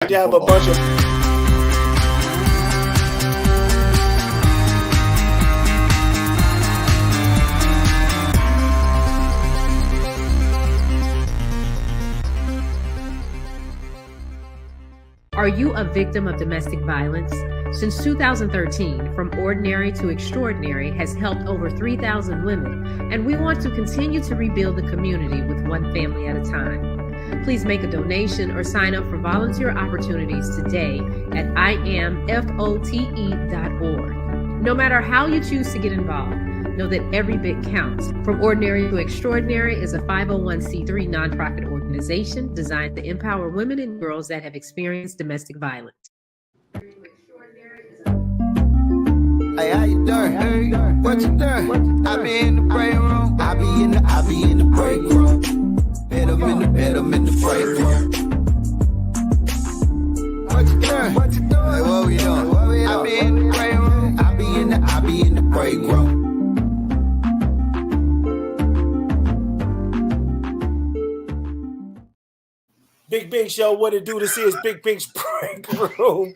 You have a bunch of. Are you a victim of domestic violence? Since 2013, From Ordinary to Extraordinary has helped over 3,000 women, and we want to continue to rebuild the community with one family at a time. Please make a donation or sign up for volunteer opportunities today at IamFote.org. No matter how you choose to get involved, know that every bit counts. From Ordinary to Extraordinary is a 501c3 nonprofit organization designed to empower women and girls that have experienced domestic violence. Hey, how you doing? Hey, what you doing? I be in the break room. I be in the break room. Hit 'em in the break room. What you doing? What you doing? Hey, what we doing? I be in the break room. I be in the break room. Big Bink Show, what it do? This is Big Bink's Break Room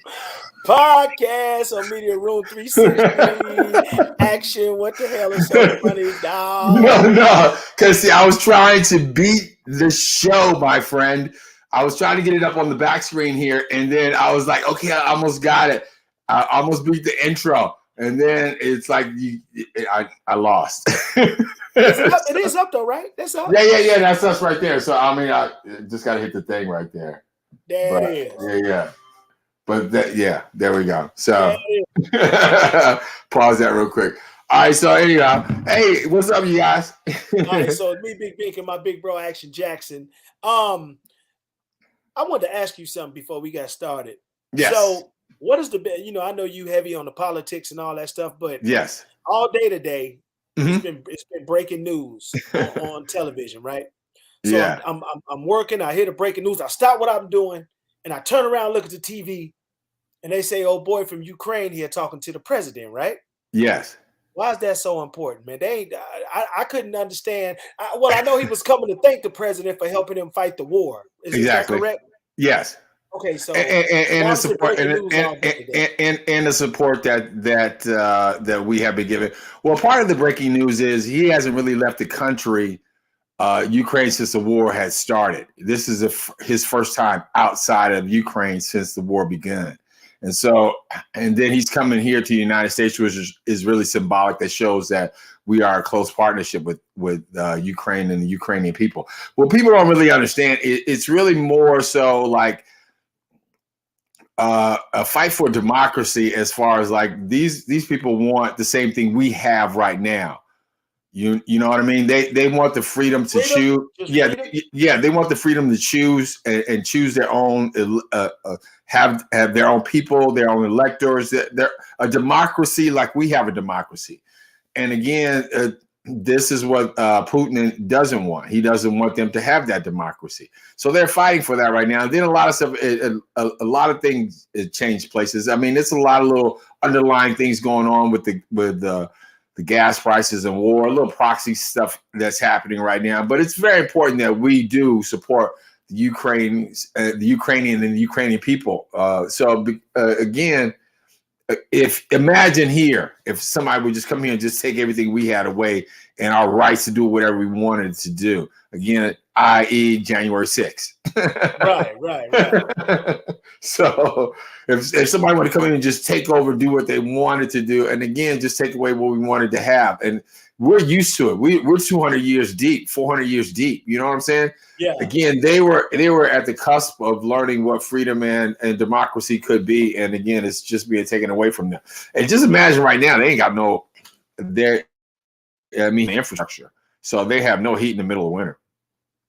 podcast on Media Room 360. Action, what the hell is so funny, dog? No, because see, I was trying to beat the show, my friend. I was trying to get it up on the back screen here, and then I was like, okay, I almost got it. I almost beat the intro, and then it's like I lost. It is up though, right? That's up. Yeah. That's us right there. So I mean, I just got to hit the thing right there. There it is. Yeah. But there we go. So pause that real quick. All right. So anyhow, hey, what's up, you guys? All right. So me, Big Bink, and my big bro, Action Jackson. I wanted to ask you something before we got started. Yes. So what is I know you heavy on the politics and all that stuff, but yes, all day today. Mm-hmm. It's been breaking news on television, right? So yeah. I'm working. I hear the breaking news. I stop what I'm doing, and I turn around, look at the TV, and they say, "Oh boy, from Ukraine here talking to the president," right? Yes. Why is that so important, man? They ain't. I couldn't understand. I know he was coming to thank the president for helping him fight the war. Is exactly that correct? Yes. Okay, so and the support and the support that we have been given. Well, part of the breaking news is he hasn't really left the country, Ukraine, since the war has started. This is his first time outside of Ukraine since the war began, and then he's coming here to the United States, which is really symbolic. That shows that we are a close partnership with Ukraine and the Ukrainian people. What people don't really understand, it's really more so like a fight for democracy, as far as like these people want the same thing we have right now. You know what I mean? They want the freedom to choose. Yeah, they want the freedom to choose and choose their own, have their own people, their own electors. They're a democracy like we have a democracy. And again, this is what Putin doesn't want. He doesn't want them to have that democracy. So they're fighting for that right now. And then a lot of stuff, a lot of things change places. I mean, it's a lot of little underlying things going on with the gas prices and war, a little proxy stuff that's happening right now. But it's very important that we do support the Ukrainian and the Ukrainian people. Again, imagine here if somebody would just come here and just take everything we had away and our rights to do whatever we wanted to do. Again, i.e. January 6th. Right. So if somebody would come in and just take over, do what they wanted to do, and again, just take away what we wanted to have. And we're used to it. We're 200 years deep, 400 years deep. You know what I'm saying? Yeah. Again, they were at the cusp of learning what freedom and democracy could be. And again, it's just being taken away from them. And just imagine right now, they ain't got infrastructure. So they have no heat in the middle of winter.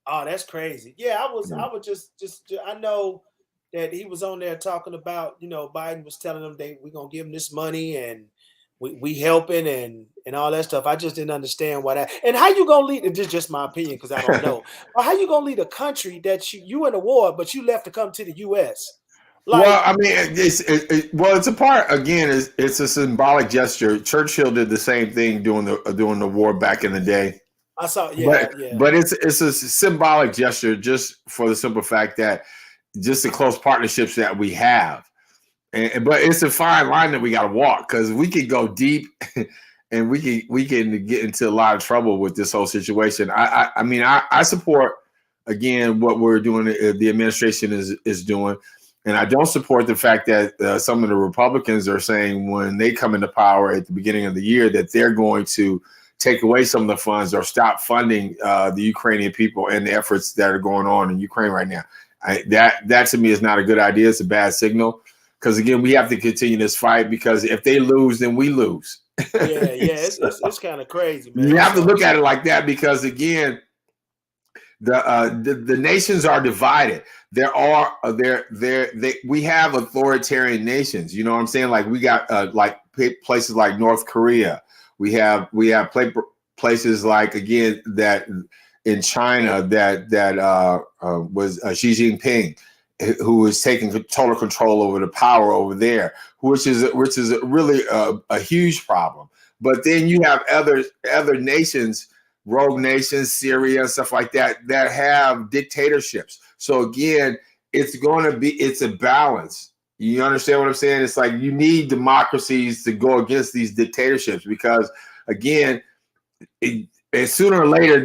Oh, that's crazy. Yeah, I was I know that he was on there talking about, Biden was telling them we're going to give them this money and we helping and all that stuff. I just didn't understand why that. And how you going to lead, and this is just my opinion because I don't know. How you going to lead a country that you in a war, but you left to come to the U.S.? Well, I mean, it's a part, again, it's a symbolic gesture. Churchill did the same thing during the war back in the day. I saw, but it's a symbolic gesture, just for the simple fact that just the close partnerships that we have. But it's a fine line that we got to walk, because we can go deep and we can get into a lot of trouble with this whole situation. I mean, I support, again, what we're doing, the administration is doing. And I don't support the fact that some of the Republicans are saying when they come into power at the beginning of the year that they're going to take away some of the funds or stop funding the Ukrainian people and the efforts that are going on in Ukraine right now. That to me is not a good idea. It's a bad signal, because again, we have to continue this fight, because if they lose, then we lose. It's kind of crazy, man. You have to look at it like that, because again, the nations are divided. We have authoritarian nations. You know what I'm saying? Like we got like places like North Korea. We have places like, again, that in China that was Xi Jinping, who is taking total control over the power over there, which is really a huge problem. But then you have other nations, rogue nations, Syria, and stuff like that, that have dictatorships. So again, it's a balance. You understand what I'm saying? It's like you need democracies to go against these dictatorships, because again, sooner or later,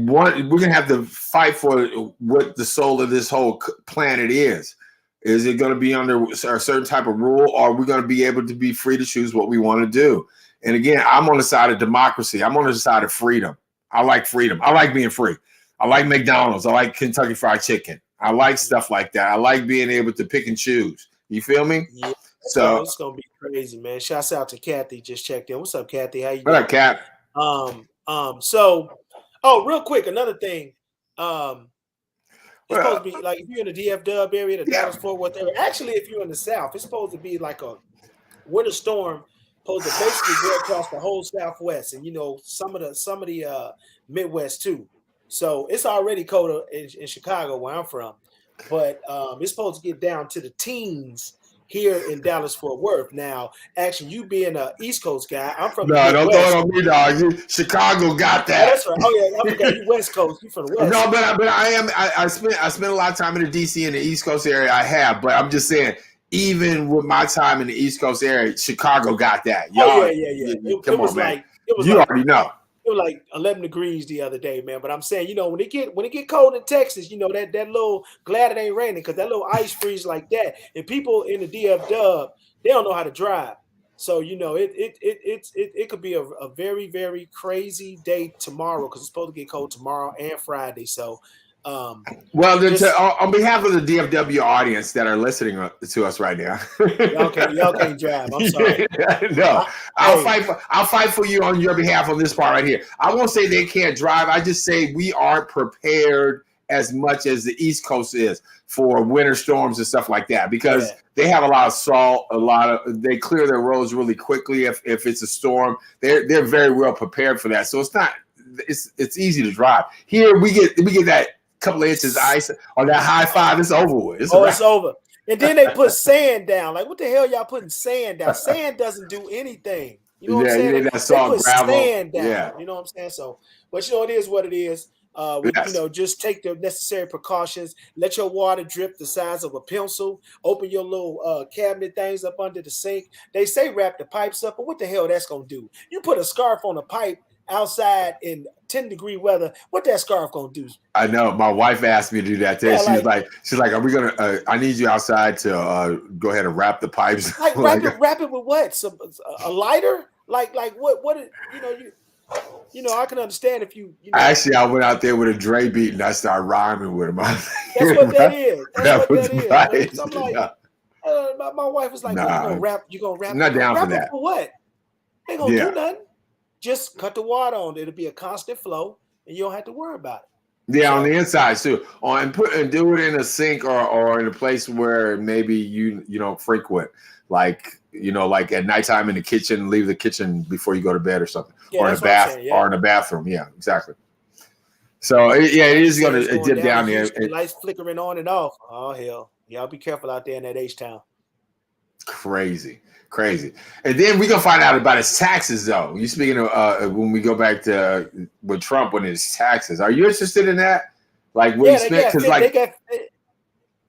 we're going to have to fight for what the soul of this whole planet is. Is it going to be under a certain type of rule, or are we going to be able to be free to choose what we want to do? And again, I'm on the side of democracy. I'm on the side of freedom. I like freedom. I like being free. I like McDonald's. I like Kentucky Fried Chicken. I like stuff like that. I like being able to pick and choose. You feel me? Yeah. So it's gonna be crazy, man. Shouts out to Kathy. Just checked in. What's up, Kathy? How you doing? What up, Kat? Real quick, another thing. It's supposed to be like if you're in the DF Dub area, the Dallas Fort Worth area. Actually, if you're in the South, it's supposed to be like a winter storm, supposed to basically go across the whole Southwest, and some of the Midwest too. So it's already colder in Chicago, where I'm from, but it's supposed to get down to the teens here in Dallas Fort Worth. Now, actually, you being an East Coast guy, I'm from the don't Midwest. throw it on me, dog. Chicago got that. Oh, that's right. Oh yeah, I forgot you West Coast. You from the West. No, but I am. I spent a lot of time in the DC and the East Coast area. I have, but I'm just saying, even with my time in the East Coast area, Chicago got that. Y'all, yeah. Come on, man. You already know. It was like 11 degrees the other day, man. But I'm saying, when it get cold in Texas, that little, glad it ain't raining, because that little ice freeze like that, and people in the DF Dub, they don't know how to drive. So it could be a very, very crazy day tomorrow, because it's supposed to get cold tomorrow and Friday. So on behalf of the DFW audience that are listening to us right now, y'all can't drive. I'm sorry. No, I'll fight for you on your behalf on this part right here. I won't say they can't drive. I just say we aren't prepared as much as the East Coast is for winter storms and stuff like that, because they have a lot of salt, they clear their roads really quickly if it's a storm. They're very well prepared for that. So it's easy to drive. Here we get that couple of inches of ice on that high five, it's over with. It's over. And then they put sand down. Like, what the hell y'all putting sand down? Sand doesn't do anything. You know what I'm saying? That salt, gravel. Sand down. Yeah. You know what I'm saying? So, but it is what it is. Just take the necessary precautions. Let your water drip the size of a pencil. Open your little cabinet things up under the sink. They say wrap the pipes up, but what the hell that's gonna do? You put a scarf on a pipe outside in 10-degree weather, what that scarf gonna do? I know. My wife asked me to do that today. She's like, "Are we gonna? I need you outside to go ahead and wrap the pipes." Like wrap it with what? A lighter? Like what? I can understand if you. Actually, I went out there with a Dre beat and I started rhyming with him. That's what that is. That's what that is. I'm like, my wife was like, "You gonna wrap? I'm not down for that. For what? Ain't gonna do nothing. Just cut the water on. It'll be a constant flow, and you don't have to worry about it." Yeah, on the inside too. And do it in a sink or in a place where maybe you don't frequent, like at nighttime in the kitchen. Leave the kitchen before you go to bed or something, or in a bath, or in a bathroom. Yeah, exactly. So it is going to dip down there. Lights flickering on and off. Oh hell, y'all be careful out there in that H-town. Crazy. And then we're gonna find out about his taxes, though. You speaking of when we go back to with Trump on his taxes. Are you interested in that? Like what he spent? Because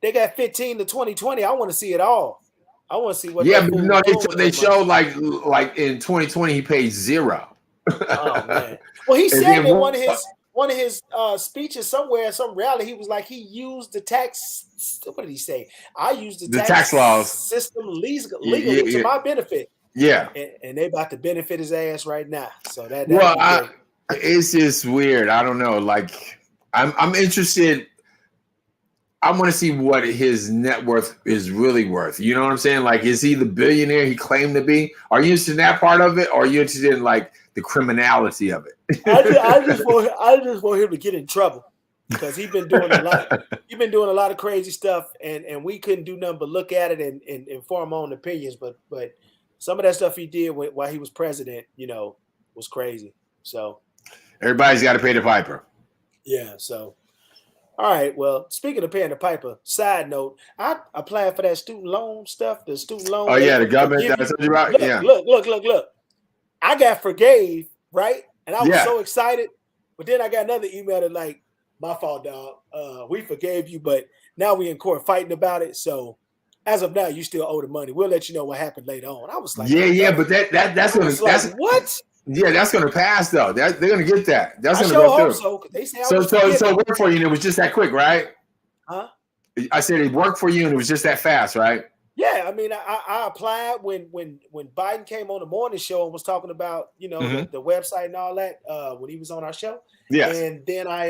they got 15 to 2020. I want to see it all. I want to see what. Yeah, but they showed like in 2020 he paid 0. Oh man. Well, he said in one of his speeches somewhere, some rally, he was like he used the tax. What did he say? I used the tax laws system legally to my benefit. Yeah, and they about to benefit his ass right now. So that it's just weird. I don't know. Like I'm interested. I want to see what his net worth is really worth. You know what I'm saying? Like, is he the billionaire he claimed to be? Are you interested in that part of it, or are you interested in like the criminality of it? I just want him to get in trouble because he's been doing a lot. He's been doing a lot of crazy stuff, and we couldn't do nothing but look at it and form our own opinions. But some of that stuff he did while he was president, was crazy. So everybody's got to pay the piper. Yeah. So. All right. Well, speaking of paying the piper, side note, I applied for that student loan stuff. The student loan. Oh yeah, the government. That's what you're right. Yeah. Look. I got forgave, right? And I was so excited. But then I got another email that like, my fault, dog. We forgave you, but now we in court fighting about it. So as of now, you still owe the money. We'll let you know what happened later on. I was like, but that's what? Yeah, that's going to pass though. They're going to get that. That's going to go through. So they say so it worked for you, and it was just that quick, right? Huh? I said it worked for you, and it was just that fast, right? Yeah, I mean, I applied when Biden came on the morning show and was talking about the website and all that when he was on our show. Yes. And then I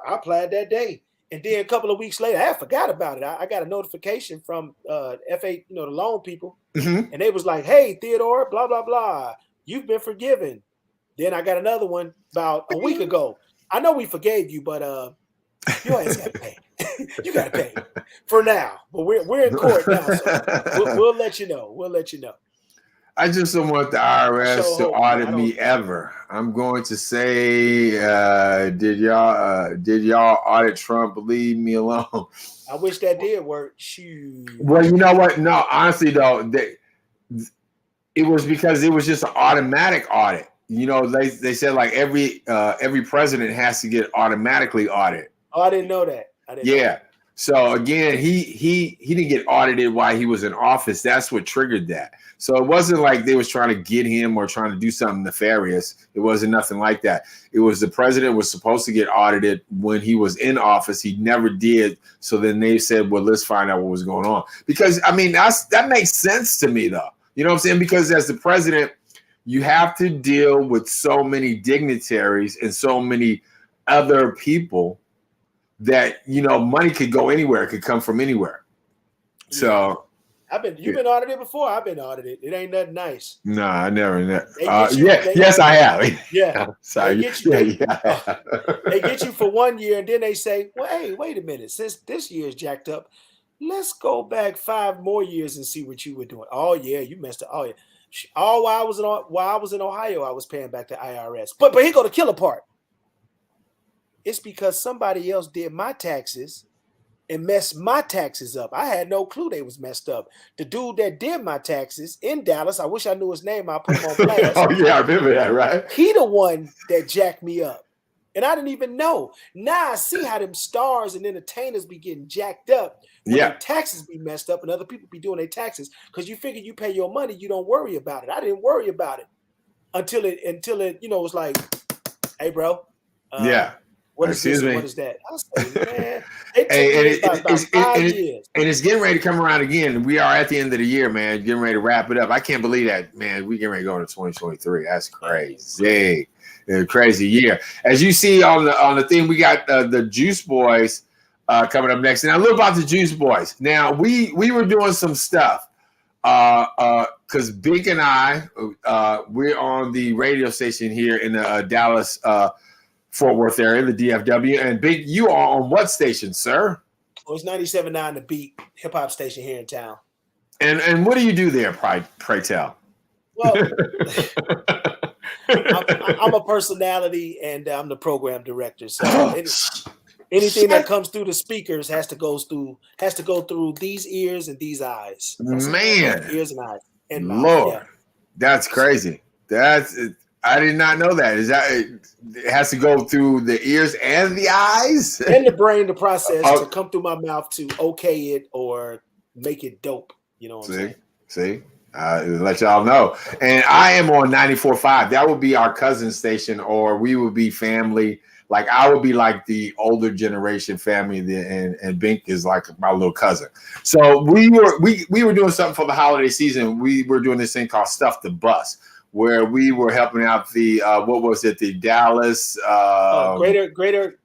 applied that day, and then a couple of weeks later, I forgot about it. I got a notification from FA, the loan people, and they was like, "Hey, Theodore, blah blah blah. You've been forgiven." Then I got another one about a week ago. I know we forgave you, but you always got to pay. You got to pay for now. But we're in court now, so we'll let you know. We'll let you know. I just don't want the IRS to audit me ever. I'm going to say, did y'all audit Trump? Leave me alone. I wish that did work. Shoot. Well, you know what? No, honestly though, it was because it was just an automatic audit. They said like every president has to get automatically audited. Oh, I didn't know that. Yeah. So again, he didn't get audited while he was in office. That's what triggered that. So it wasn't like they was trying to get him or trying to do something nefarious. It wasn't nothing like that. It was the president was supposed to get audited when he was in office. He never did. So then they said, well, let's find out what was going on. Because I mean, that makes sense to me though. You know what I'm saying? Because as the president, you have to deal with so many dignitaries and so many other people that, money could go anywhere. It could come from anywhere. So you've been audited before. I've been audited. It ain't nothing nice. No, I never. Yes, I have. Yeah. Sorry. They get you for 1 year and then they say, well, hey, wait a minute. Since this year's jacked up, let's go back 5 more years and see what you were doing. Oh yeah, you messed up. Oh yeah. While I was in Ohio, I was paying back to IRS. But here go the killer part. It's because somebody else did my taxes and messed my taxes up. I had no clue they was messed up. The dude that did my taxes in Dallas, I wish I knew his name. I'll put him on blast. Oh yeah, I remember that, right? He the one that jacked me up. And I didn't even know. Now I see how them stars and entertainers be getting jacked up. When their taxes be messed up and other people be doing their taxes. Because you figure you pay your money, you don't worry about it. I didn't worry about it until it was like, hey, bro. What is this? What is that? I was like, man. And it's getting ready to come around again. We are at the end of the year, man. Getting ready to wrap it up. I can't believe that, man. We getting ready to go into 2023. That's crazy. A crazy year. As you see on the thing, we got the Juice Boys coming up next. Now, a little about the Juice Boys. Now, we were doing some stuff because Bink and I, we're on the radio station here in the Dallas Fort Worth area, the DFW. And Bink, you are on what station, sir? Well, it's 97.9 The Beat, hip hop station here in town. And what do you do there, pray tell? Well, I'm a personality and I'm the program director. So anything that comes through the speakers has to go through these ears and these eyes. Man, ears and eyes. And Lord, that's crazy. I did not know that. Is that it has to go through the ears and the eyes and the brain, the process to come through my mouth to okay it or make it dope. You know what I'm saying? See, let y'all know. And I am on 94.5. That would be our cousin station, or we would be family. Like I would be like the older generation family, and Bink is like my little cousin. So we were doing something for the holiday season. We were doing this thing called Stuff the Bus, where we were helping out the what was it? The Dallas Greater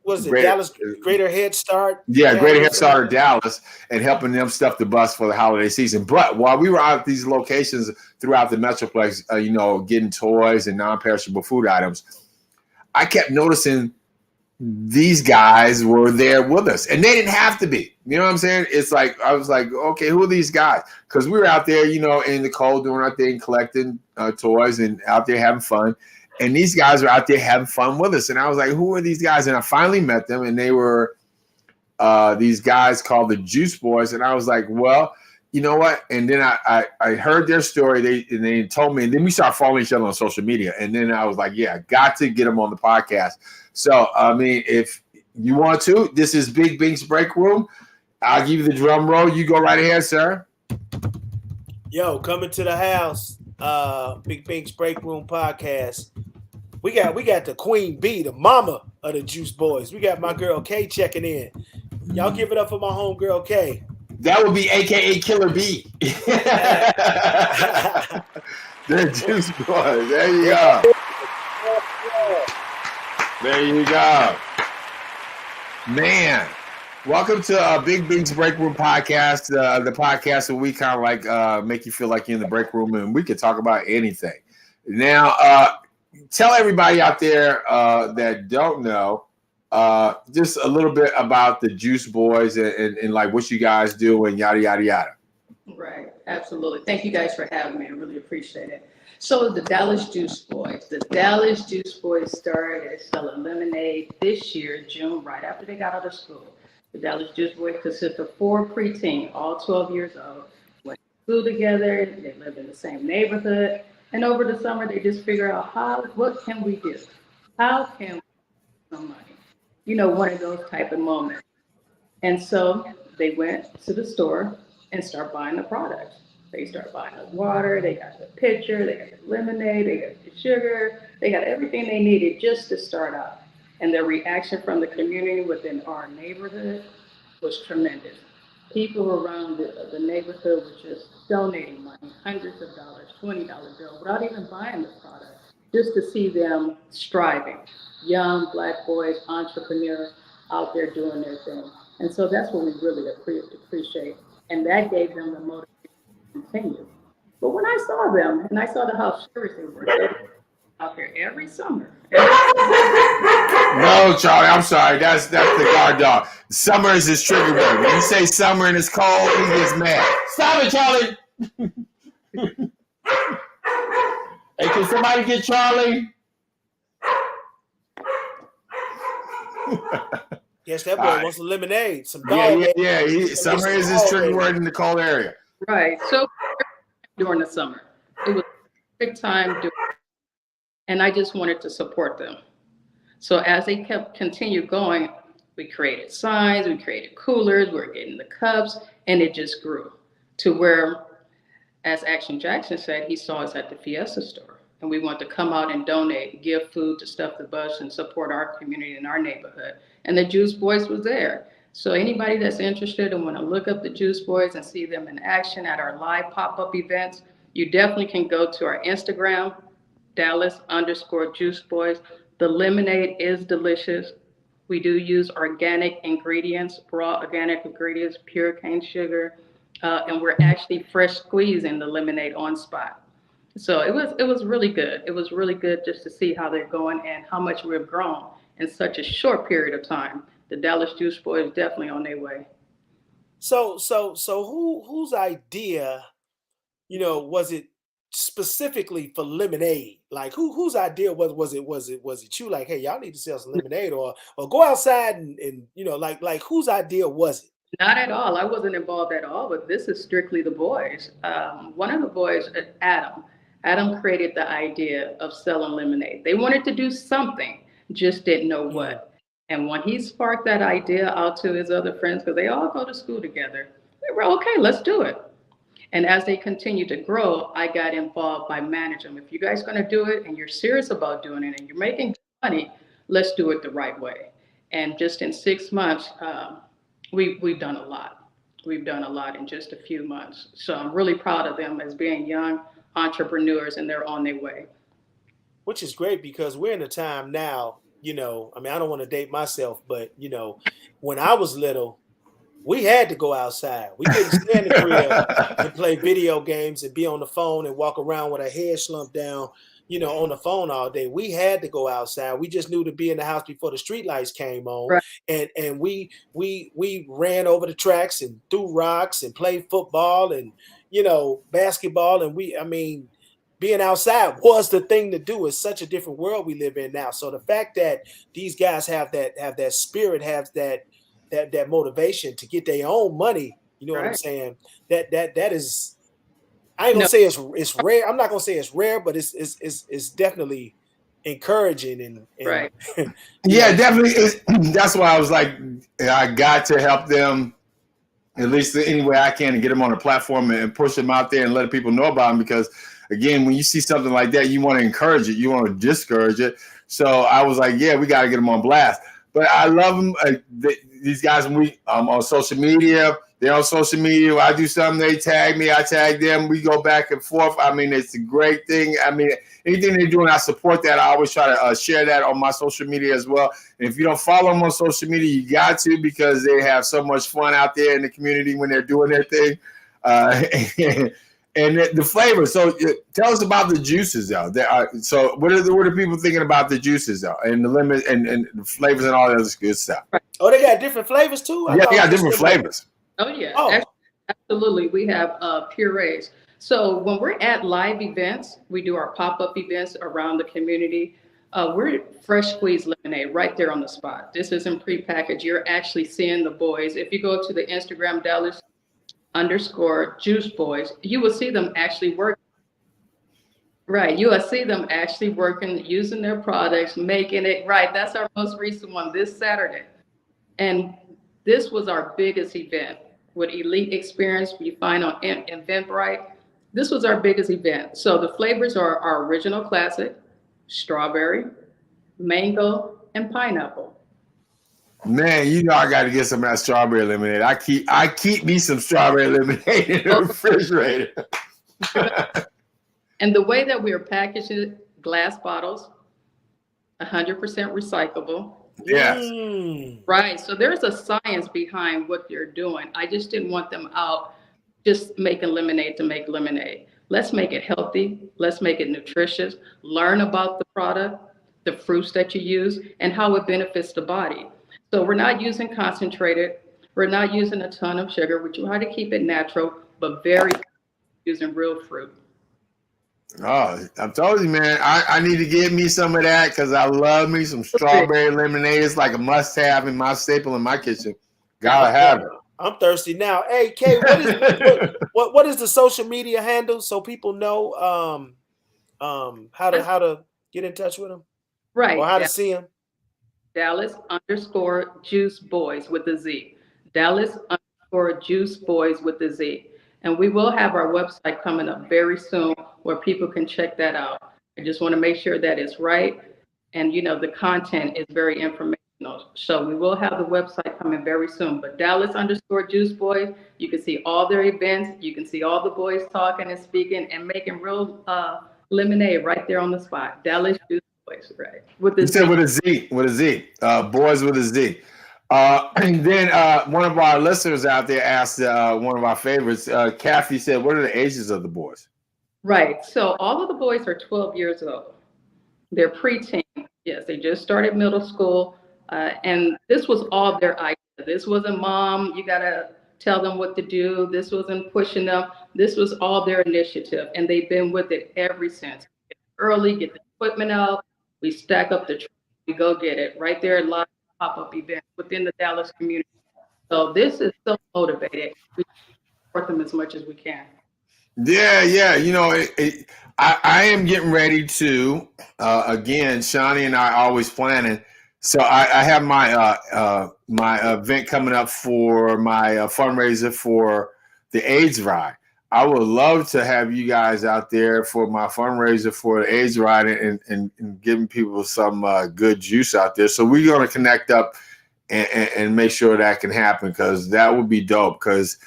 Head Start. Yeah, Greater Head Start of Dallas, and helping them stuff the bus for the holiday season. But while we were out at these locations throughout the Metroplex, getting toys and non-perishable food items, I kept noticing these guys were there with us, and they didn't have to be. You know what I'm saying? It's like I was like, okay, who are these guys? Because we were out there, in the cold doing our thing, collecting toys and out there having fun. And these guys were out there having fun with us, and I was like, who are these guys? And I finally met them, and they were these guys called the Juice Boys, and I was like, well, you know what? And then I heard their story. They told me, and then we started following each other on social media. And then I was like, yeah, got to get them on the podcast. So, I mean, if you want to, this is Big Bink's Break Room. I'll give you the drum roll. You go right ahead, sir. Yo, coming to the house, Big Bink's Break Room podcast. We got the Queen Bee, the mama of the Juice Boys. We got my girl Kay checking in. Y'all give it up for my homegirl Kay. That would be AKA Killer B. The Juice Boys. There you go. There you go. Man, welcome to Big Bink's Break Room podcast, the podcast where we kind of like make you feel like you're in the break room and we can talk about anything. Now, tell everybody out there that don't know just a little bit about the Juice Boys and like what you guys do and yada, yada, yada. Right. Absolutely. Thank you guys for having me. I really appreciate it. So the Dallas Juice Boys. The Dallas Juice Boys started selling lemonade this year, June, right after they got out of school. The Dallas Juice Boys consist of 4 preteens, all 12 years old. Went to school together. They lived in the same neighborhood. And over the summer, they just figure out what can we do? How can we make some money? One of those type of moments. And so they went to the store and start buying the products. They start buying the water, they got the pitcher, they got the lemonade, they got the sugar, they got everything they needed just to start out. And the reaction from the community within our neighborhood was tremendous. People around the neighborhood were just donating money, hundreds of dollars, $20 bill, without even buying the product, just to see them striving. Young Black boys, entrepreneurs out there doing their thing. And so that's what we really appreciate. And that gave them the motivation to continue. But when I saw them, and I saw how serious they were, they were out there every summer. No, Charlie, I'm sorry. That's the guard dog. Summer is his trigger word. When you say summer and it's cold, he gets mad. Stop it, Charlie. Hey, can somebody get Charlie? Yes, that boy wants some lemonade, some dog. Yeah. Summer is his trigger word in the cold area. Right. So during the summer, it was a big time and I just wanted to support them. So as they continued going, we created signs, we created coolers, we were getting the cups, and it just grew to where, as Action Jackson said, he saw us at the Fiesta store. And we want to come out and donate, give food to Stuff the Bus and support our community and our neighborhood. And the Juice Boys was there. So anybody that's interested and want to look up the Juice Boys and see them in action at our live pop-up events, you definitely can go to our Instagram, Dallas_Juice Boys. The lemonade is delicious. We do use organic ingredients, raw organic ingredients, pure cane sugar, and we're actually fresh squeezing the lemonade on spot. So it was really good. It was really good just to see how they're going and how much we've grown in such a short period of time. The Dallas Juice Boys definitely on their way. So whose idea, was it specifically for lemonade? Like whose idea was it you? Like, hey, y'all need to sell some lemonade or go outside and like whose idea was it? Not at all. I wasn't involved at all, but this is strictly the boys. One of the boys, Adam, Adam created the idea of selling lemonade. They wanted to do something, just didn't know what. And when he sparked that idea out to his other friends, because they all go to school together, they were okay, let's do it. And as they continued to grow, I got involved by managing them. If you guys are going to do it and you're serious about doing it and you're making money, let's do it the right way. And just in 6 months, we've done a lot. We've done a lot in just a few months. So I'm really proud of them as being young entrepreneurs, and they're on their way. Which is great because we're in a time now, I mean, I don't want to date myself, but, when I was little, we had to go outside. We couldn't stay in the crib and play video games and be on the phone and walk around with our head slumped down, on the phone all day. We had to go outside. We just knew to be in the house before the street lights came on. Right. And we ran over the tracks and threw rocks and played football and, basketball. And being outside was the thing to do. It's such a different world we live in now. So the fact that these guys have that spirit, have that motivation to get their own money, you know what I'm saying? That is, I ain't gonna say it's rare. I'm not gonna say it's rare, but it's definitely encouraging and right. Yeah, definitely. That's why I was like, I got to help them at least any way I can to get them on the platform and push them out there and let people know about them. Because again, when you see something like that, you want to encourage it, you want to discourage it. So I was like, yeah, we got to get them on blast. But I love them. These guys, when we on social media, they're on social media. When I do something, they tag me, I tag them. We go back and forth. I mean, it's a great thing. I mean, anything they're doing, I support that. I always try to share that on my social media as well. And if you don't follow them on social media, you got to, because they have so much fun out there in the community when they're doing their thing. And the flavor. So tell us about the juices, though. So what are people thinking about the juices, though, and the limit and the flavors and all that other good stuff? Oh, they got different flavors too. Yeah, they got different flavors. Oh yeah, absolutely. We have purees. So when we're at live events, we do our pop-up events around the community. We're fresh squeezed lemonade right there on the spot. This isn't prepackaged. You're actually seeing the boys. If you go to the Instagram Dallas_Juice Boys, you will see them actually working. Right, you will see them actually working, using their products, making it. Right, that's our most recent one this Saturday. And this was our biggest event with Elite Experience you find on Eventbrite. This was our biggest event. So the flavors are our original classic, strawberry, mango, and pineapple. Man, I got to get some of that strawberry lemonade. I keep me some strawberry lemonade in the refrigerator. And the way that we are packaging glass bottles, 100% recyclable. Yes. Right. So there's a science behind what they're doing. I just didn't want them out just making lemonade to make lemonade. Let's make it healthy. Let's make it nutritious. Learn about the product, the fruits that you use, and how it benefits the body. So we're not using concentrated. We're not using a ton of sugar. We try to keep it natural, but very using real fruit. Oh, I told you, man, I need to get me some of that because I love me some strawberry lemonade. It's like a must-have in my staple in my kitchen. Gotta have it. I'm thirsty now. Hey, Kay, what is the social media handle so people know how to get in touch with them? Right. Or how to see them? Dallas_Juice Boys with a Z. Dallas_Juice Boys with a Z. And we will have our website coming up very soon where people can check that out. I just want to make sure that it's right. And, the content is very informational. So we will have the website coming very soon. But Dallas_Juice Boys, you can see all their events. You can see all the boys talking and speaking and making real lemonade right there on the spot. Dallas Juice Boys, right? With a Z. With a Z. Boys with a Z. And then one of our listeners out there asked one of our favorites, Kathy said, what are the ages of the boys? Right. So all of the boys are 12 years old. They're preteen. Yes, they just started middle school. And this was all their idea. This wasn't mom, you got to tell them what to do. This wasn't pushing them. This was all their initiative. And they've been with it ever since. Get early, get the equipment out. We stack up the truck. We go get it right there at live pop-up event within the Dallas community. So this is so motivated. We support them as much as we can. Yeah. I am getting ready to again. Shawnee and I are always planning. So I have my event coming up for my fundraiser for the AIDS ride. I would love to have you guys out there for my fundraiser for the AIDS ride and giving people some good juice out there. So we're going to connect up and make sure that can happen, because that would be dope. Because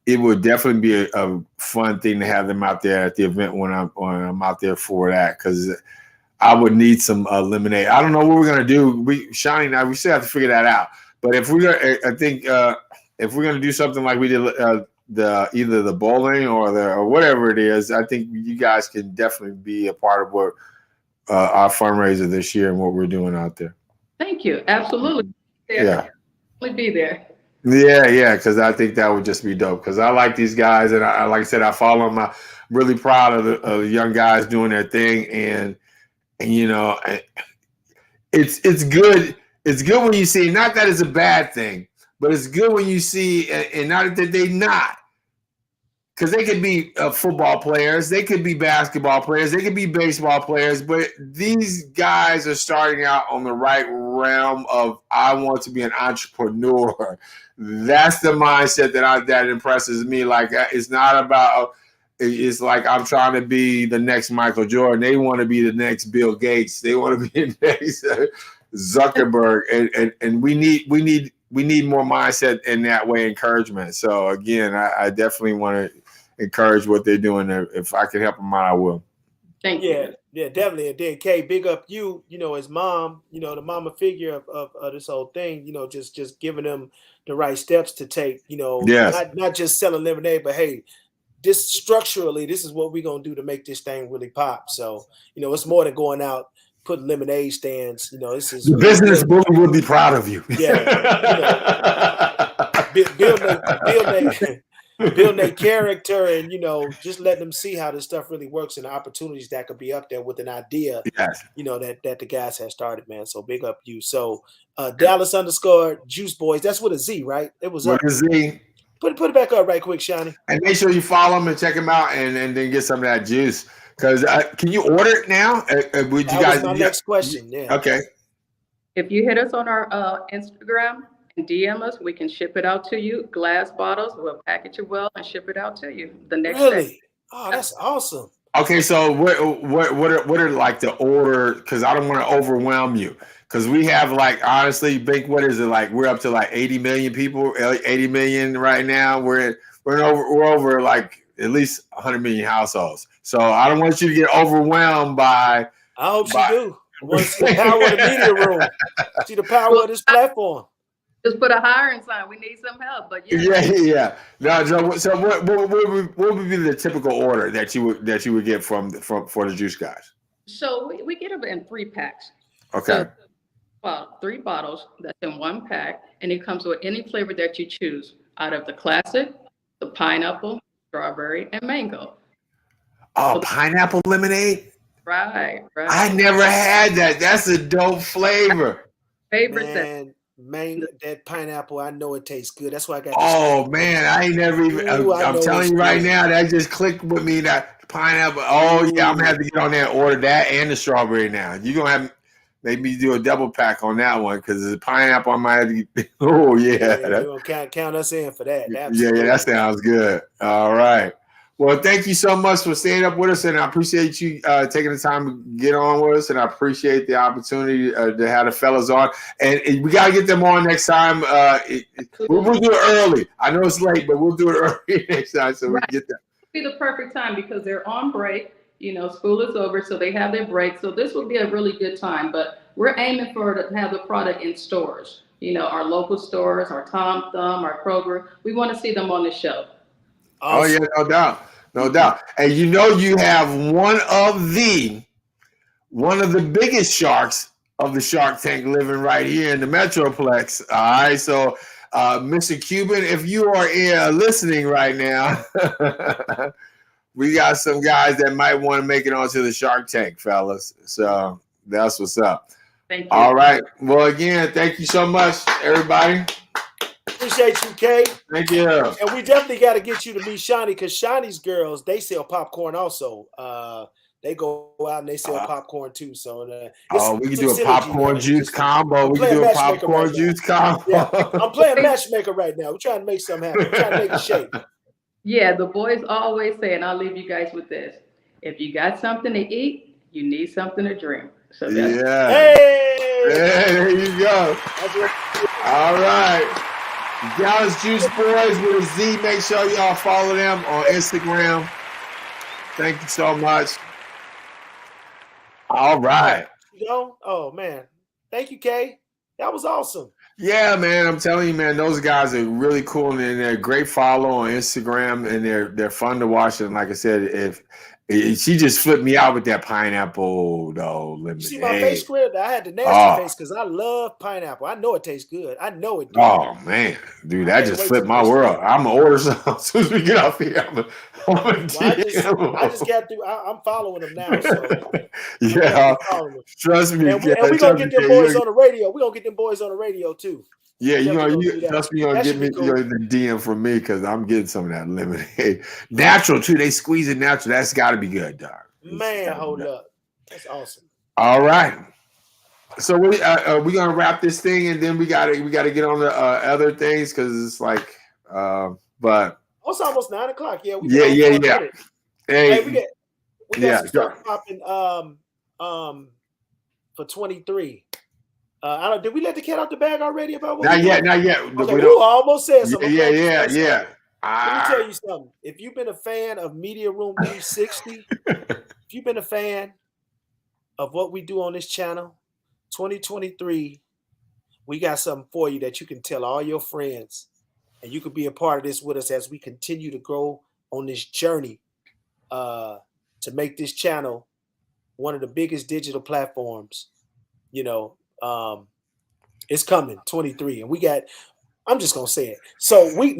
it would definitely be a fun thing to have them out there at the event when I'm out there for that, because I would need some lemonade. I don't know what we're gonna do. Shawnee and I, we still have to figure that out. But if we're gonna, I think if we're gonna do something like we did either the bowling or whatever it is, I think you guys can definitely be a part of what our fundraiser this year and what we're doing out there. Thank you. Absolutely. Yeah. We'll be there. Yeah, because I think that would just be dope. Because I like these guys, and I like I said, I follow them. I'm really proud of the young guys doing their thing, and you know, it's good. It's good when you see, not that it's a bad thing, but it's good when you see, and not that they not, because they could be football players, they could be basketball players, they could be baseball players, but these guys are starting out on the right realm of, I want to be an entrepreneur. That's the mindset that impresses me. Like, it's not about, it's like I'm trying to be the next Michael Jordan. They want to be the next Bill Gates. They want to be the next Zuckerberg, and we need more mindset in that way, encouragement. So again, I definitely want to encourage what they're doing. If I can help them out, I will. Thank you. Yeah, definitely. And then Kay, big up you, as mom, the mama figure of this whole thing, just giving them the right steps to take, Yes. not just selling lemonade, but hey, this structurally, this is what we're gonna do to make this thing really pop. So, it's more than going out putting lemonade stands. This is the business bully will be proud of you. Yeah, building their character, and just letting them see how this stuff really works and the opportunities that could be up there with an idea. Yes. That the guys have started, man. So big up you. So Dallas_Juice Boys. That's with a Z, right? It was with a Z. Put it back up right quick, Shawnee. And make sure you follow them and check them out, and then get some of that juice. Because can you order it now? Would you guys? My next question. Yeah. Okay. If you hit us on our Instagram and DM us, we can ship it out to you. Glass bottles, we'll package it well and ship it out to you the next day. Oh, that's awesome. Okay, so what are like the order? Because I don't want to overwhelm you. Because we have, like, honestly, Bink, what is it like? We're up to like 80 million people, 80 million right now. We're over like at least 100 million households. So I don't want you to get overwhelmed by. I hope you do. I want to see the power of the media room. See the power of this platform. Just put a hiring sign. We need some help, but yeah. No, so what would be the typical order that you would get for the juice guys? So we get them in 3 packs. Okay. So, 3 bottles that's in 1 pack, and it comes with any flavor that you choose out of the classic, the pineapple, strawberry, and mango. Oh, pineapple lemonade? Right. I never had that. That's a dope flavor. Favorite. Man, that pineapple, I know it tastes good. That's why I got. Oh man, I ain't never even. I'm telling you right now, that just clicked with me. That pineapple. Oh yeah, I'm gonna have to get on there and order that and the strawberry now. You're gonna have maybe do a double pack on that one, because the pineapple I might have to get. Oh yeah, you're gonna count us in for that. Absolutely. Yeah, that sounds good. All right. Well, thank you so much for staying up with us, and I appreciate you taking the time to get on with us, and I appreciate the opportunity to have the fellas on. And we got to get them on next time. We'll do it early. I know it's late, but we'll do it early next time so we can get that. It'll be the perfect time because they're on break. School is over, so they have their break. So this will be a really good time. But we're aiming to have the product in stores. Our local stores, our Tom Thumb, our Kroger. We want to see them on the shelf. Oh yeah, no doubt. And you have one of the biggest sharks of the Shark Tank living right here in the Metroplex. All right, so Mr. Cuban, if you are listening right now, we got some guys that might want to make it onto the Shark Tank, fellas. So that's what's up. Thank you. All right. Well, again, thank you so much, everybody. Appreciate you, Kay. Thank you. And we definitely got to get you to meet Shawnee because Shawnee's girls, they sell popcorn also. They go out and they sell popcorn too. So we can do a popcorn juice combo. We can do a popcorn juice combo. Yeah, I'm playing matchmaker right now. We're trying to make something happen. We're trying to make it shake. Yeah, the boys always say, and I'll leave you guys with this: if you got something to eat, you need something to drink. So that's hey, there you go. All right. Dallas Juice Boys with a Z. Make sure y'all follow them on Instagram. Thank you so much. All right. Oh, man. Thank you, Kay. That was awesome. Yeah, man. I'm telling you, man, those guys are really cool and they're a great follow on Instagram and they're fun to watch. And like I said, she just flipped me out with that pineapple, though. You see my face square? I had the nasty face because I love pineapple. I know it tastes good. I know it does. Oh, man. Dude, that just flipped my world. I'm going to order some as soon as we get off here. I just got through. I'm following them now. So yeah. Trust me. And we're going to get them boys on the radio. We're going to get them boys on the radio, too. Yeah, trust me, you're going to get me the DM from me because I'm getting some of that lemonade. Natural, too. They squeeze it natural. That's got to be good, dog. Man, hold up. That's awesome. All right. So we're going to wrap this thing, and then we gotta get on the other things because it's like, but. Oh, it's almost 9 o'clock. Yeah. Yeah. Hey, we got some stuff popping for 23. Did we let the cat out the bag already about what? Not yet. Okay, we almost said something. Yeah. Let me tell you something. If you've been a fan of Media Room 360, if you've been a fan of what we do on this channel, 2023, we got something for you that you can tell all your friends, and you could be a part of this with us as we continue to grow on this journey to make this channel one of the biggest digital platforms. It's coming 23, and we got. I'm just gonna say it. So I was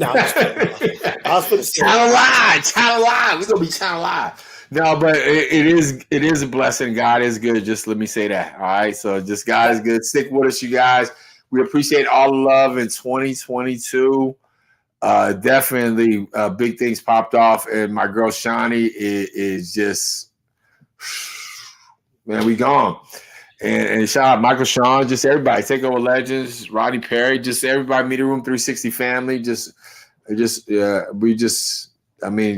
gonna say channel live. We're gonna be channel live. No, but it is a blessing. God is good. Just let me say that. All right. So just God is good. Stick with us, you guys. We appreciate all the love in 2022. Definitely big things popped off, and my girl Shawnee is just man, we gone. And shout out Michael Sean, just everybody, Takeover Legends, Rodney Perry, just everybody, Media Room 360 family, we're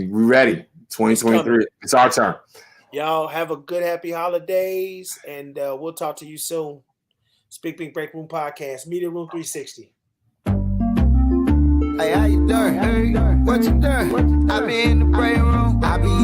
ready. 2023, it's our turn. Y'all have a good, happy holidays, and we'll talk to you soon. Speak Bink Break Room Podcast, Media Room 360. Hey, how you doing? Hey, what you doing? I be in the brain room. I be